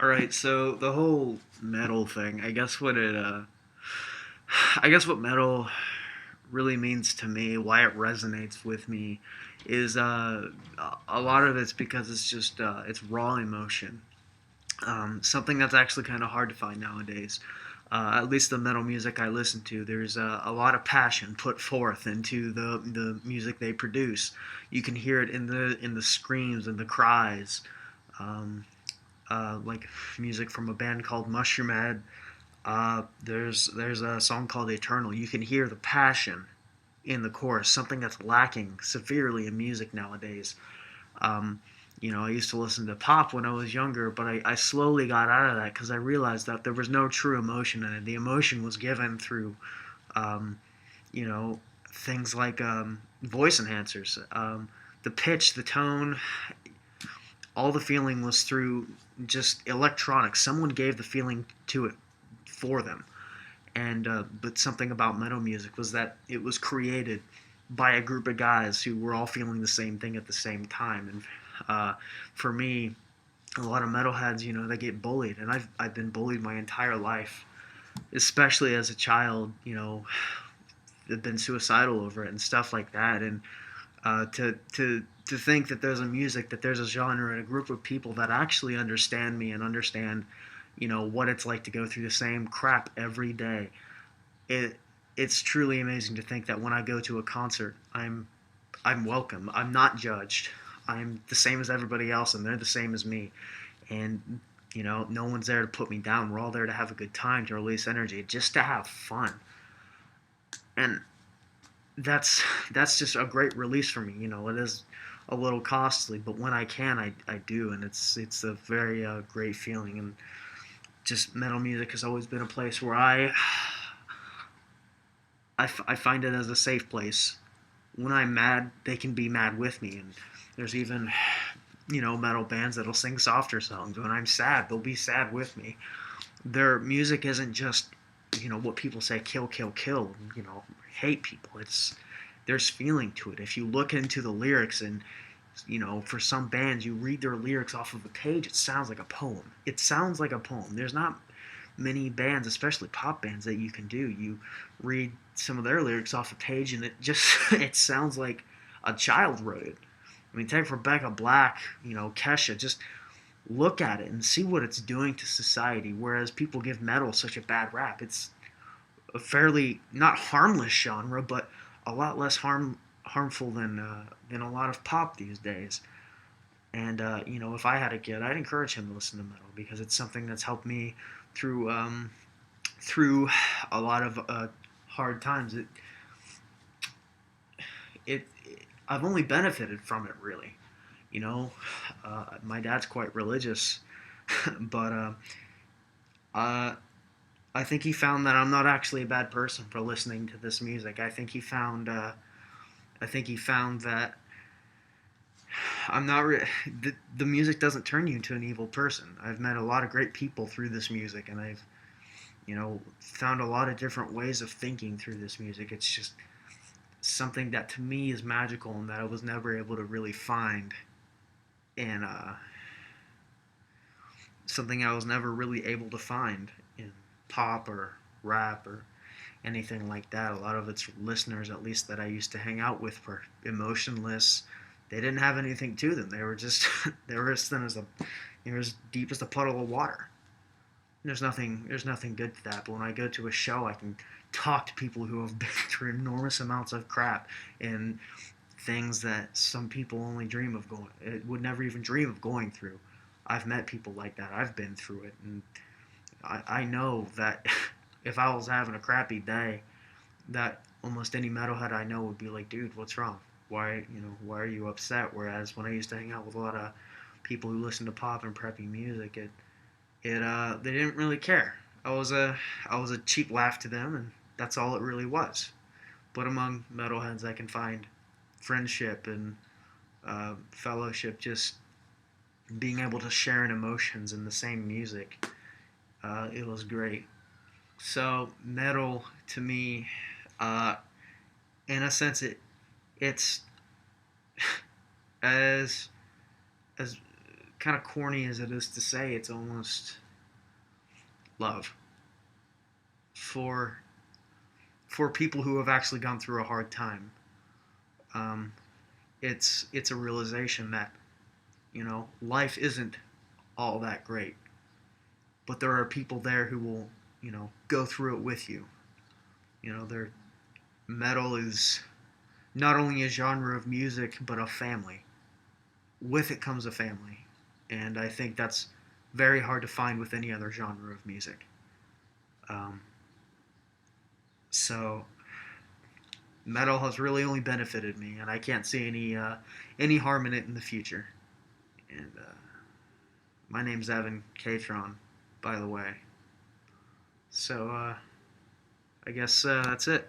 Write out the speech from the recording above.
All right, so the whole metal thing, I guess what metal really means to me, why it resonates with me, is a lot of it's because it's raw emotion. Something that's actually kind of hard to find nowadays. At least the metal music I listen to, there's a lot of passion put forth into the music they produce. You can hear it in the screams and the cries. Um, like music from a band called Mushroom Head. There's a song called Eternal. You can hear the passion in the chorus, something that's lacking severely in music nowadays. Um, I used to listen to pop when I was younger, but I slowly got out of that because I realized that there was no true emotion in it. The emotion was given through, um, you know, things like voice enhancers. The pitch, the tone, all the feeling was through just electronics. Someone gave the feeling to it for them. And but something about metal music was that it was created by a group of guys who were all feeling the same thing at the same time. And for me, a lot of metalheads, they get bullied, and I've been bullied my entire life, especially as a child. I've been suicidal over it and stuff like that. And to think that there's a genre and a group of people that actually understand me and understand, what it's like to go through the same crap every day. It it's truly amazing to think that when I go to a concert, I'm welcome. I'm not judged. I'm the same as everybody else, and they're the same as me. And no one's there to put me down. We're all there to have a good time, to release energy, just to have fun. And that's that's just a great release for me. It is a little costly, but when I can, I do, and it's a very great feeling. And just metal music has always been a place where I find it as a safe place. When I'm mad, they can be mad with me, and there's even metal bands that'll sing softer songs. When I'm sad, they'll be sad with me. Their music isn't just what people say, kill, kill, kill. Hate people. There's feeling to it. If you look into the lyrics, and for some bands, you read their lyrics off of a page, it sounds like a poem. It sounds like a poem. There's not many bands, especially pop bands, that you can do. You read some of their lyrics off a page, and it just it sounds like a child wrote it. I mean, take Rebecca Black, Kesha. Just look at it and see what it's doing to society. Whereas people give metal such a bad rap, it's a fairly not harmless genre, but a lot less harmful than a lot of pop these days. And if I had a kid, I'd encourage him to listen to metal because it's something that's helped me through through a lot of hard times. It I've only benefited from it, really. My dad's quite religious, but uh, I think he found that I'm not actually a bad person for listening to this music. I think he found that I'm not. The music doesn't turn you into an evil person. I've met a lot of great people through this music, and I've found a lot of different ways of thinking through this music. It's just something that to me is magical and that I was never able to really find in something I was never really able to find in pop or rap or anything like that. A lot of its listeners, at least that I used to hang out with, were emotionless. They didn't have anything to them. They were just they were as thin as they were as deep as a puddle of water. There's nothing good to that. But when I go to a show, I can talk to people who have been through enormous amounts of crap and things that some people only dream of going, it would never even dream of going through. I've met people like that. I've been through it, and I know that if I was having a crappy day, that almost any metalhead I know would be like, dude, what's wrong? Why are you upset? Whereas when I used to hang out with a lot of people who listen to pop and preppy music, they didn't really care. I was a cheap laugh to them, and that's all it really was. But among metalheads, I can find friendship and fellowship, just being able to share in emotions in the same music. It was great. So metal to me, uh, in a sense, it's as as kind of corny as it is to say, it's almost love for people who have actually gone through a hard time. Um, it's a realization that life isn't all that great, but there are people there who will go through it with you. Their metal is not only a genre of music but a family. With it comes a family, and I think that's very hard to find with any other genre of music. Um, so metal has really only benefited me, and I can't see any harm in it in the future. And my name's Evan Catron, by the way. So I guess that's it.